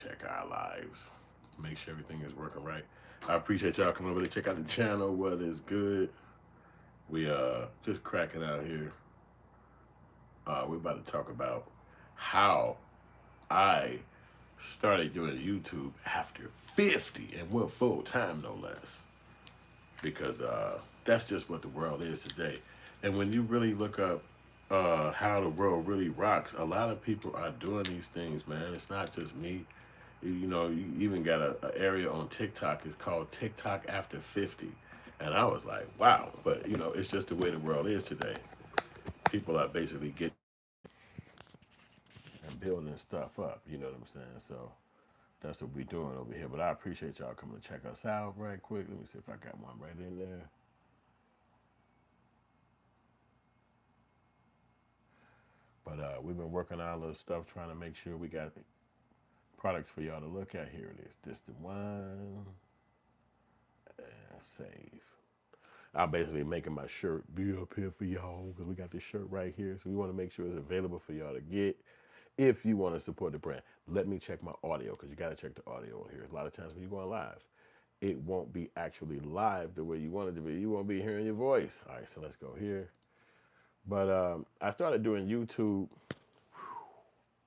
check our lives, make sure everything is working right. I appreciate y'all coming over to check out the channel. What is good? We just cracking out here. We're about to talk about how I started doing YouTube after 50 and went full time, no less. Because that's just what the world is today. And when you really look up how the world really rocks, a lot of people are doing these things, man. It's not just me. You know, you even got a area on TikTok. It's called TikTok after 50. And I was like, wow. But, you know, it's just the way the world is today. People are basically getting and building stuff up. You know what I'm saying? So that's what we're doing over here. But I appreciate y'all coming to check us out right quick. Let me see if I got one right in there. But we've been working on all this stuff, trying to make sure we got products for y'all to look at. Here it is. This the one. And save. I'm basically making my shirt be up here for y'all because we got this shirt right here. So we want to make sure it's available for y'all to get if you want to support the brand. Let me check my audio because you got to check the audio on here. A lot of times when you're going live, it won't be actually live the way you want it to be. You won't be hearing your voice. All right, so let's go here. But I started doing YouTube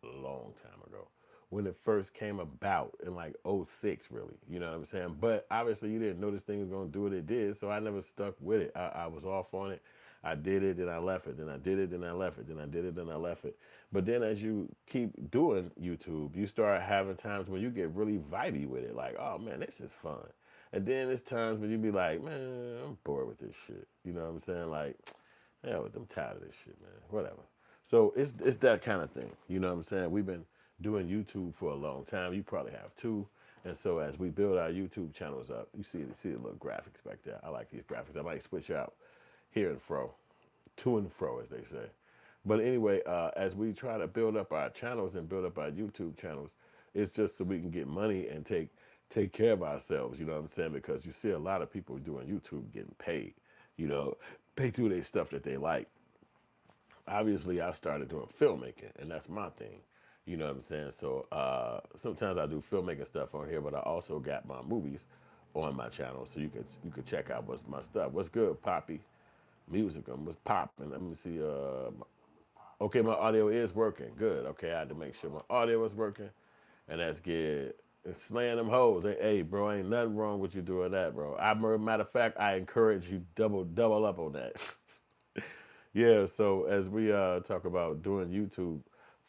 a long time ago when it first came about in like '06, really. You know what I'm saying? But obviously you didn't know this thing was going to do what it did, so I never stuck with it. I was off on it. I did it, then I left it, then I did it, then I left it, then I did it, then I left it. But then as you keep doing YouTube, you start having times when you get really vibey with it, like, oh man, this is fun. And then there's times when you be like, man, I'm bored with this shit. You know what I'm saying? Like, hell, I'm tired of this shit, man. Whatever. So it's that kind of thing. You know what I'm saying? We've been doing YouTube for a long time. You probably have too. And so as we build our YouTube channels up, you see the little graphics back there. I like these graphics. I might switch out here and fro, to and fro, as they say. But anyway, as we try to build up our channels and build up our YouTube channels, it's just so we can get money and take care of ourselves. You know what I'm saying? Because you see a lot of people doing YouTube getting paid. You know, pay through their stuff that they like. Obviously I started doing filmmaking, and that's my thing. You know what I'm saying? So sometimes I do filmmaking stuff on here, but I also got my movies on my channel, so you could check out what's my stuff. What's good, Poppy? Music, what's popping? Let me see. Okay, my audio is working. Good. Okay, I had to make sure my audio was working, and that's good. And slaying them hoes. Hey, bro, ain't nothing wrong with you doing that, bro. Matter of fact, I encourage you double up on that. Yeah, so as we talk about doing YouTube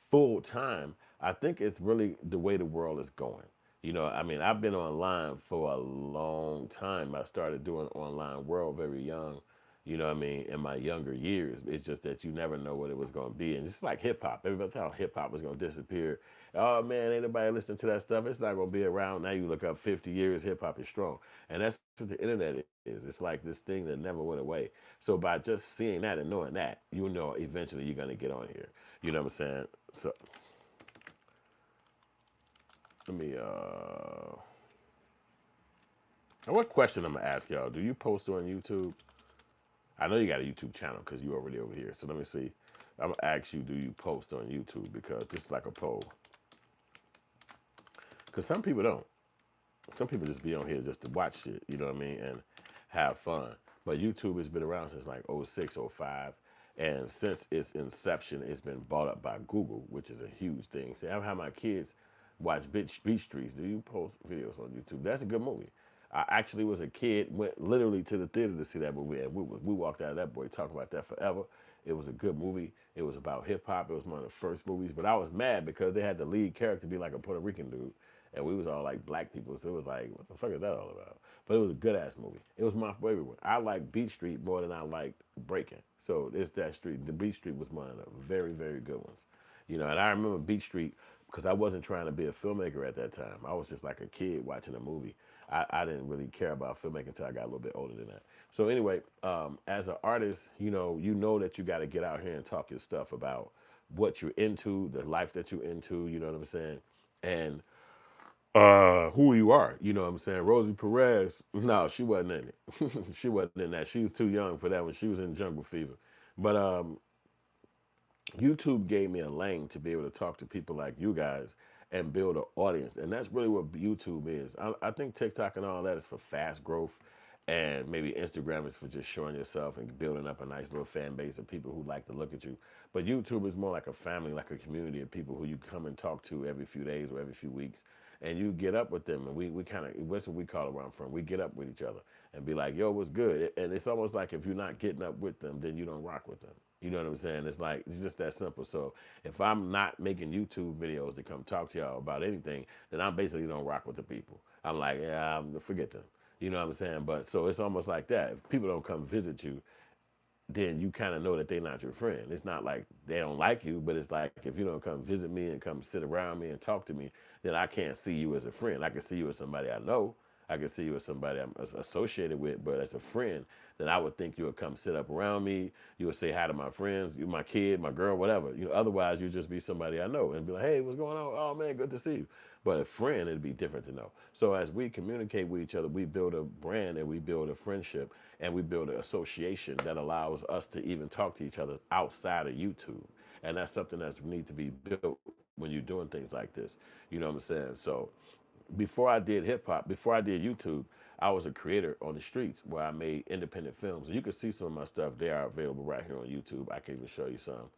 full time, I think it's really the way the world is going. You know, I mean, I've been online for a long time. I started doing online world very young, you know what I mean, in my younger years. It's just that you never know what it was going to be. And it's like hip hop. Everybody thought hip hop was going to disappear. Oh man, ain't nobody listening to that stuff. It's not going to be around. Now you look up 50 years, hip hop is strong. And that's what the internet is. It's like this thing that never went away. So by just seeing that and knowing that, you know eventually you're going to get on here. You know what I'm saying? So let me, what question I'm going to ask y'all? Do you post on YouTube? I know you got a YouTube channel because you already over here. So let me see. I'm going to ask you, do you post on YouTube? Because this is like a poll. Because some people don't. Some people just be on here just to watch shit, you know what I mean, and have fun. But YouTube has been around since like '06, '05. And since its inception, it's been bought up by Google, which is a huge thing. See, I have my kids watch Beach Streets. Do you post videos on YouTube? That's a good movie. I actually was a kid, went literally to the theater to see that movie, and we walked out of that boy talking about that forever. It was a good movie. It was about hip hop. It was one of the first movies, but I was mad because they had the lead character be like a Puerto Rican dude, and we was all like black people, so it was like, what the fuck is that all about? But it was a good ass movie. It was my favorite one. I like Beat Street more than I liked Breaking. So it's that street. The Beat Street was one of the very, very good ones. You know, and I remember Beat Street because I wasn't trying to be a filmmaker at that time. I was just like a kid watching a movie. I didn't really care about filmmaking until I got a little bit older than that. So anyway, as an artist, you know that you got to get out here and talk your stuff about what you're into, the life that you're into. You know what I'm saying? And who you are. You know what I'm saying? Rosie Perez, no, she wasn't in it. She wasn't in that. She was too young for that when she was in Jungle Fever. But YouTube gave me a lane to be able to talk to people like you guys and build an audience. And that's really what YouTube is. I think TikTok and all that is for fast growth, and maybe Instagram is for just showing yourself and building up a nice little fan base of people who like to look at you. But YouTube is more like a family, like a community of people who you come and talk to every few days or every few weeks, and you get up with them. And we kind of, what's what we call it where I'm from, we get up with each other and be like, yo, what's good? And it's almost like if you're not getting up with them, then you don't rock with them. You know what I'm saying? It's like, it's just that simple. So if I'm not making YouTube videos to come talk to y'all about anything, then I basically don't rock with the people. I'm like, yeah, forget them. You know what I'm saying? But so it's almost like that. If people don't come visit you, then you kind of know that they're not your friend. It's not like they don't like you, but it's like if you don't come visit me and come sit around me and talk to me, then I can't see you as a friend. I can see you as somebody I know. I can see you as somebody I'm associated with, but as a friend, then I would think you would come sit up around me. You would say hi to my friends, you, my kid, my girl, whatever. You know, otherwise you'd just be somebody I know and be like, hey, what's going on? Oh man, good to see you. But a friend, it'd be different to know. So as we communicate with each other, we build a brand and we build a friendship and we build an association that allows us to even talk to each other outside of YouTube. And that's something that needs to be built when you're doing things like this. You know what I'm saying? So before I did hip hop, before I did YouTube, I was a creator on the streets where I made independent films. And you can see some of my stuff. They are available right here on YouTube. I can even show you some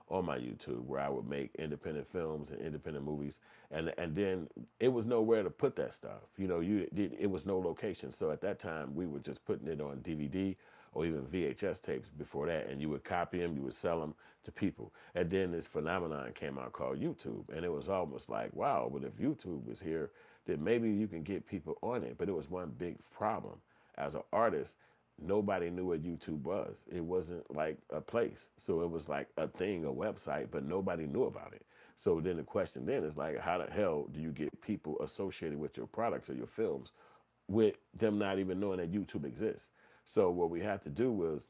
on my YouTube where I would make independent films and independent movies. And then it was nowhere to put that stuff. You know, it was no location. So at that time, we were just putting it on DVD or even VHS tapes before that. And you would copy them, you would sell them to people. And then this phenomenon came out called YouTube. And it was almost like, wow, but if YouTube was here, then maybe you can get people on it. But it was one big problem. As an artist, nobody knew what YouTube was. It wasn't like a place. So it was like a thing, a website, but nobody knew about it. So then the question then is like, how the hell do you get people associated with your products or your films with them not even knowing that YouTube exists? So what we had to do was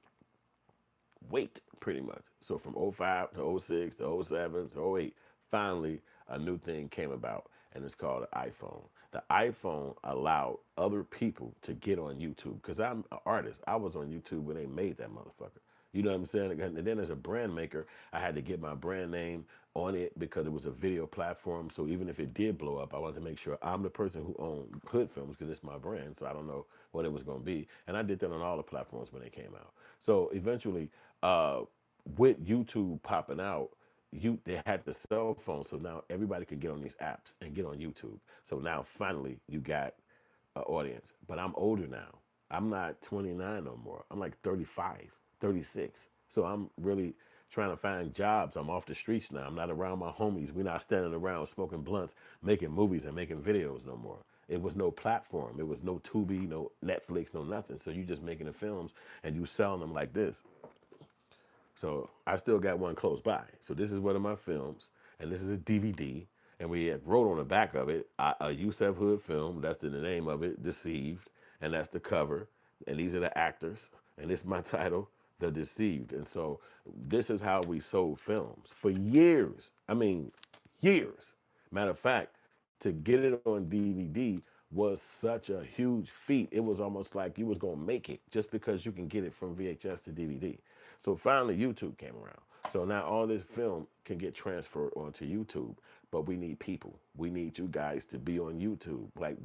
wait, pretty much. So from '05 to '06 to '07 to '08, finally a new thing came about, and it's called the iPhone. The iPhone allowed other people to get on YouTube because I'm an artist. I was on YouTube when they made that motherfucker. You know what I'm saying? And then as a brand maker, I had to get my brand name on it because it was a video platform. So even if it did blow up, I wanted to make sure I'm the person who owned Hood Films because it's my brand. So I don't know what it was going to be. And I did that on all the platforms when they came out. So eventually, uh, with YouTube popping out, they had the cell phone, so now everybody could get on these apps and get on YouTube. So now finally you got an audience. But I'm older now. I'm not 29 no more. I'm like 35, 36. So I'm really trying to find jobs. I'm off the streets now. I'm not around my homies. We're not standing around smoking blunts, making movies and making videos no more. It was no platform. It was no Tubi, no Netflix, no nothing. So you just making the films and you selling them like this. So I still got one close by. So this is one of my films, and this is a DVD, and we had wrote on the back of it a Yusef Hood film. That's the name of it, Deceived, and that's the cover. And these are the actors, and this is my title, The Deceived. And so this is how we sold films for years. I mean, years. Matter of fact, to get it on DVD was such a huge feat. It was almost like you was gonna make it just because you can get it from VHS to DVD. So finally YouTube came around. So now all this film can get transferred onto YouTube, but we need people. We need you guys to be on YouTube. Like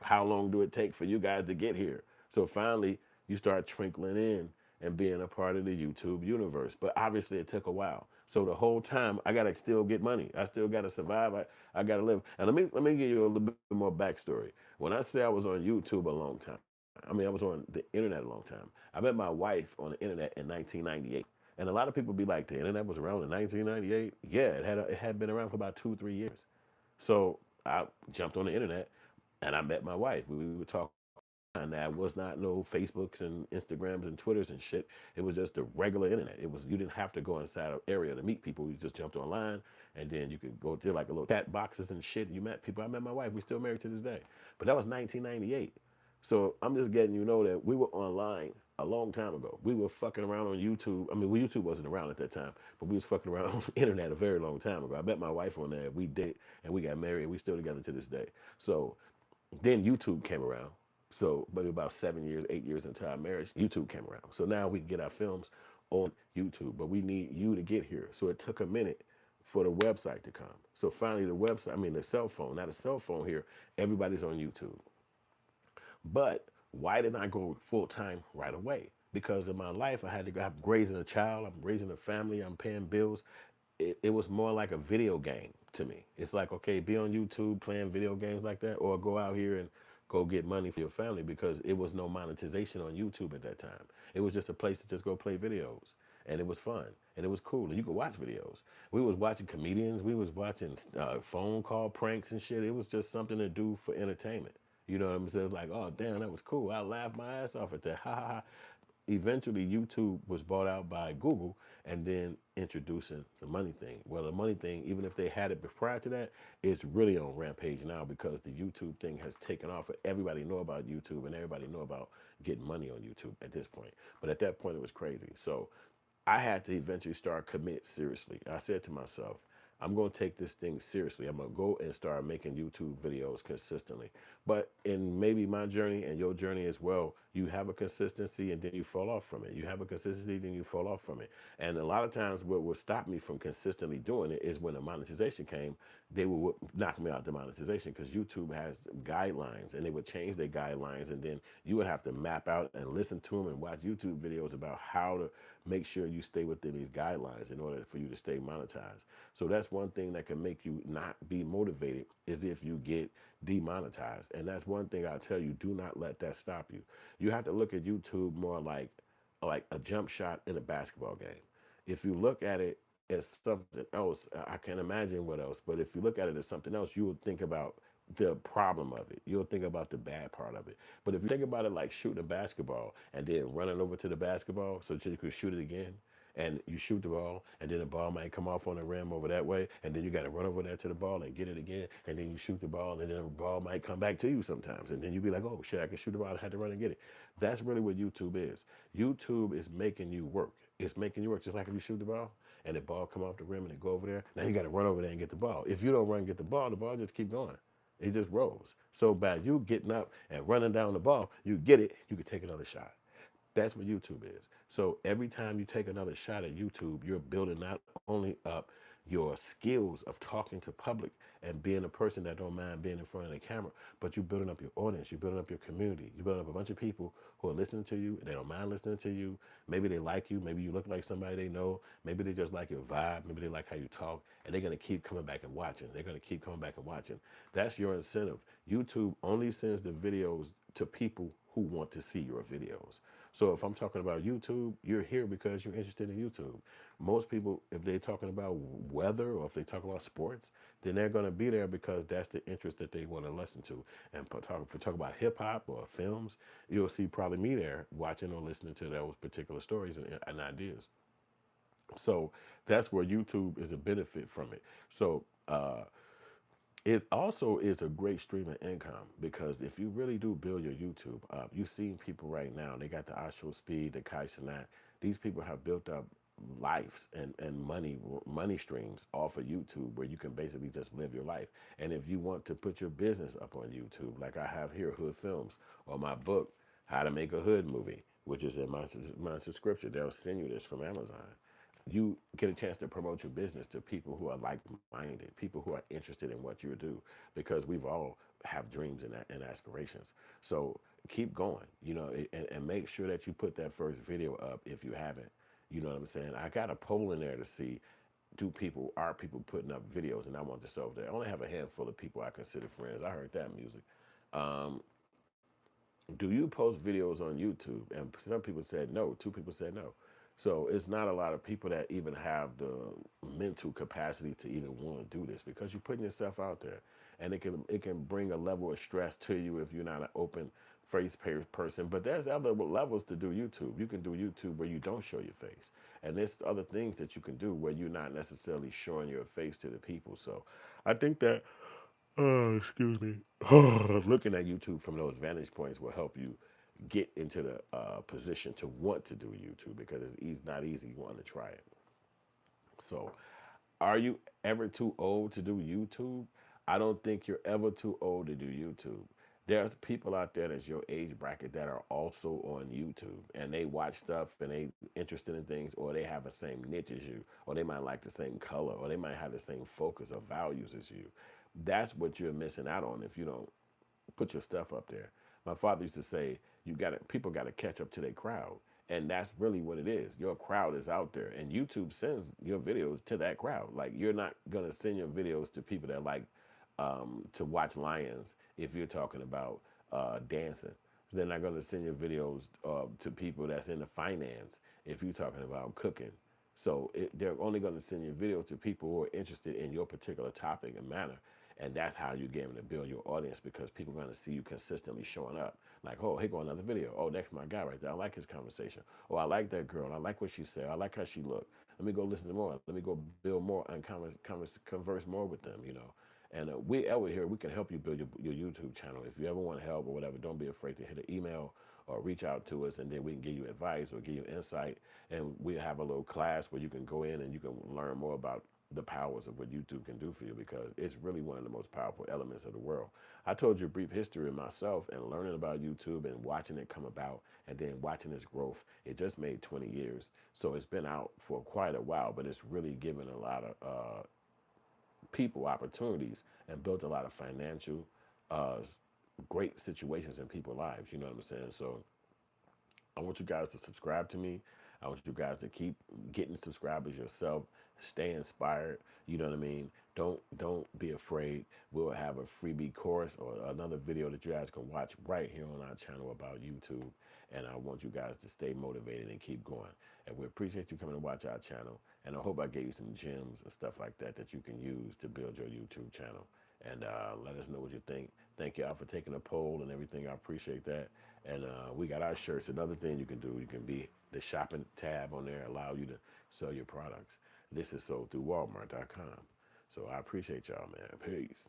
how long do it take for you guys to get here? So finally you start trickling in and being a part of the YouTube universe. But obviously it took a while. So the whole time I gotta still get money. I still gotta survive. I gotta live. And let me give you a little bit more backstory. When I say I was on YouTube a long time, I mean I was on the internet a long time. I met my wife on the internet in 1998. And a lot of people be like, the internet was around in 1998. Yeah, it had been around for about 2 or 3 years. So I jumped on the internet and I met my wife. We would talk. And there was not no Facebooks and Instagrams and Twitters and shit. It was just the regular internet. It was you didn't have to go inside an area to meet people. You just jumped online, and then you could go to like a little chat boxes and shit. You met people. I met my wife. We still married to this day. But that was 1998. So I'm just getting you know that we were online a long time ago. We were fucking around on YouTube. I mean, YouTube wasn't around at that time, but we was fucking around on the internet a very long time ago. I met my wife on there. We did, and we got married, and we still together to this day. So then YouTube came around. So maybe about 7 years, 8 years into our marriage, YouTube came around. So now we can get our films on YouTube, but we need you to get here. So it took a minute for the website to come. So finally, the website, I mean, the cell phone, not a cell phone here, everybody's on YouTube. But why didn't I go full time right away? Because in my life, I had to go. I'm raising a child, I'm raising a family, I'm paying bills. It was more like a video game to me. It's like, okay, be on YouTube playing video games like that, or go out here and go get money for your family because it was no monetization on YouTube at that time. It was just a place to just go play videos. And it was fun and it was cool. And you could watch videos. We was watching comedians. We was watching phone call pranks and shit. It was just something to do for entertainment. You know what I'm saying? Like, oh, damn, that was cool. I laughed my ass off at that. Ha ha ha. Eventually, YouTube was bought out by Google and then introducing the money thing. Well, the money thing, even if they had it prior to that, it's really on rampage now because the YouTube thing has taken off. Everybody know about YouTube and everybody know about getting money on YouTube at this point. But at that point, it was crazy. So I had to eventually start commit seriously. I said to myself, I'm going to take this thing seriously. I'm going to go and start making YouTube videos consistently. But in maybe my journey and your journey as well, you have a consistency and then you fall off from it. You have a consistency, then you fall off from it. And a lot of times what will stop me from consistently doing it is when the monetization came, they would knock me out the monetization because YouTube has guidelines and they would change their guidelines and then you would have to map out and listen to them and watch YouTube videos about how to make sure you stay within these guidelines in order for you to stay monetized. So that's one thing that can make you not be motivated is if you get demonetized. And that's one thing I tell you, do not let that stop you. You have to look at YouTube more like a jump shot in a basketball game. If you look at it as something else, I can't imagine what else, but if you look at it as something else, you will think about the problem of it. You'll think about the bad part of it. But if you think about it like shooting a basketball and then running over to the basketball so that you could shoot it again, and you shoot the ball, and then the ball might come off on the rim over that way, and then you got to run over there to the ball and get it again, and then you shoot the ball, and then the ball might come back to you sometimes, and then you be like, oh shit, I can shoot the ball, I had to run and get it. That's really what YouTube is. YouTube is making you work. It's making you work just like if you shoot the ball, and the ball come off the rim and it go over there. Now you got to run over there and get the ball. If you don't run and get the ball just keep going. It just rolls. So by you getting up and running down the ball, you get it, you can take another shot. That's what YouTube is. So every time you take another shot at YouTube, you're building not only up your skills of talking to public and being a person that don't mind being in front of the camera, but you're building up your audience, you're building up your community, you're building up a bunch of people who are listening to you, they don't mind listening to you, maybe they like you, maybe you look like somebody they know, maybe they just like your vibe, maybe they like how you talk, and they're going to keep coming back and watching. They're going to keep coming back and watching. That's your incentive. YouTube only sends the videos to people who want to see your videos. So if I'm talking about YouTube, you're here because you're interested in YouTube. Most people, if they're talking about weather or if they talk about sports, then they're going to be there because that's the interest that they want to listen to. And if we talk about hip hop or films, you'll see probably me there watching or listening to those particular stories and ideas. So that's where YouTube is a benefit from it. So it also is a great stream of income because if you really do build your YouTube up, you've seen people right now, they got the Astro Speed, the Cashapp. These people have built up lives and money streams off of YouTube where you can basically just live your life. And if you want to put your business up on YouTube, like I have here, Hood Films, or my book, How to Make a Hood Movie, which is in my subscription, they'll send you this from Amazon. You get a chance to promote your business to people who are like-minded, people who are interested in what you do, because we've all have dreams and aspirations. So keep going, and make sure that you put that first video up if you haven't. You know what I'm saying? I got a poll in there to see are people putting up videos, and I want to solve that. I only have a handful of people I consider friends. I heard that music. Um, do you post videos on YouTube? And some people said no. Two people said no. So it's not a lot of people that even have the mental capacity to even want to do this because you're putting yourself out there, and it can bring a level of stress to you if you're not an open face person. But there's other levels to do YouTube. You can do YouTube where you don't show your face, and there's other things that you can do where you're not necessarily showing your face to the people. So I think that excuse me. Looking at YouTube from those vantage points will help you get into the position to want to do YouTube because it's not easy wanting to try it. So, are you ever too old to do YouTube? I don't think you're ever too old to do YouTube. There's people out there that's your age bracket that are also on YouTube and they watch stuff and they interested in things, or they have the same niche as you, or they might like the same color, or they might have the same focus or values as you. That's what you're missing out on if you don't put your stuff up there. My father used to say, "You got to people got to catch up to their crowd," and that's really what it is. Your crowd is out there, and YouTube sends your videos to that crowd. Like you're not gonna send your videos to people that like to watch lions if you're talking about dancing. They're not gonna send your videos to people that's into finance if you're talking about cooking. So they're only going to send your videos to people who are interested in your particular topic and manner. And that's how you get them to build your audience, because people are going to see you consistently showing up. Like, oh, here go another video. Oh, that's my guy right there. I like his conversation. Oh, I like that girl. I like what she said. I like how she looked. Let me go listen to more. Let me go build more and converse more with them, you know. And we over here, we can help you build your YouTube channel. If you ever want help or whatever, don't be afraid to hit an email or reach out to us, and then we can give you advice or give you insight. And we have a little class where you can go in and you can learn more about the powers of what YouTube can do for you, because it's really one of the most powerful elements of the world. I told you a brief history of myself and learning about YouTube and watching it come about and then watching its growth. It just made 20 years. So it's been out for quite a while, but it's really given a lot of people opportunities and built a lot of financial uh, great situations in people's lives. You know what I'm saying? So I want you guys to subscribe to me. I want you guys to keep getting subscribers yourself. Stay inspired. You know what I mean? Don't be afraid. We'll have a freebie course or another video that you guys can watch right here on our channel about YouTube. And I want you guys to stay motivated and keep going. And we appreciate you coming to watch our channel. And I hope I gave you some gems and stuff like that that you can use to build your YouTube channel. And let us know what you think. Thank y'all for taking a poll and everything. I appreciate that. And we got our shirts. Another thing you can do, you can be the shopping tab on there, allow you to sell your products. This is sold through Walmart.com. So I appreciate y'all, man. Peace.